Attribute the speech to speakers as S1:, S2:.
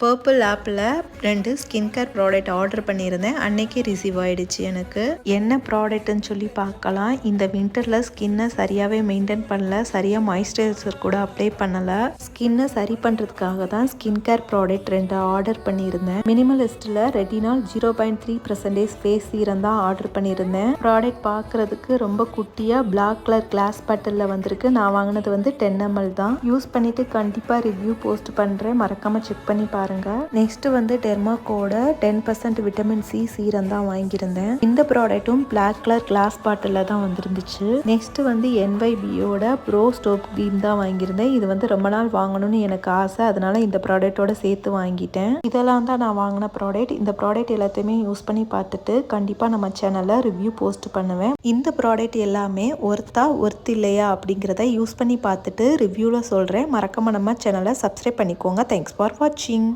S1: Purple ஆப்பில் 2 skin care product order பண்ணியிருந்தேன். அன்னைக்கு ரிசீவ் ஆகிடுச்சு. எனக்கு என்ன ப்ராடக்ட்னு சொல்லி பார்க்கலாம். இந்த வின்டரில் ஸ்கின்னை சரியாகவே மெயின்டைன் பண்ணல, சரியாக மாய்ஸ்சரைசர் கூட அப்ளை பண்ணலை. ஸ்கின்னை சரி பண்ணுறதுக்காக தான் ஸ்கின் கேர் ப்ராடக்ட் 2 ஆர்டர் பண்ணியிருந்தேன். மினிமலிஸ்ட்டில் ரெட்டினால் 0.3% ஃபேஸ் சீரம் தான் ஆர்டர் பண்ணியிருந்தேன். ப்ராடக்ட் பார்க்குறதுக்கு ரொம்ப குட்டியாக பிளாக் கலர் கிளாஸ் பாட்டிலில் வந்திருக்கு. நான் வாங்கினது வந்து 10 ml தான். யூஸ் பண்ணிவிட்டு கண்டிப்பாக ரிவ்யூ போஸ்ட் பண்ணுறேன். மறக்காமல் செக் பண்ணி பாருங்க. நெக்ஸ்ட் வந்து டெர்மாக்கோட 10% விட்டமின் சி சீரம் தான் வாங்கியிருந்தேன். இந்த ப்ராடக்ட்டும் பிளாக் கலர் கிளாஸ் பாட்டில் தான் வந்துருந்துச்சு. நெக்ஸ்ட் வந்து NYBயோட ப்ரோ ஸ்டோப் கிரீம் தான் வாங்கியிருந்தேன். இது வந்து ரொம்ப நாள் வாங்கணும்னு எனக்கு ஆசை, அதனால இந்த ப்ராடக்டோட சேர்த்து வாங்கிட்டேன். இதெல்லாம் தான் நான் வாங்கின ப்ராடக்ட். இந்த ப்ராடக்ட் எல்லாத்தையுமே யூஸ் பண்ணி பார்த்துட்டு கண்டிப்பாக நம்ம சேனலில் ரிவ்யூ போஸ்ட் பண்ணுவேன். இந்த ப்ராடக்ட் எல்லாமே ஒர்த் இல்லையா அப்படிங்கிறத யூஸ் பண்ணி பார்த்துட்டு ரிவ்யூவில் சொல்கிறேன். மறக்காம நம்ம சேனலை சப்ஸ்கிரைப் பண்ணிக்கோங்க. தேங்க்ஸ் ஃபார் வாட்சிங்.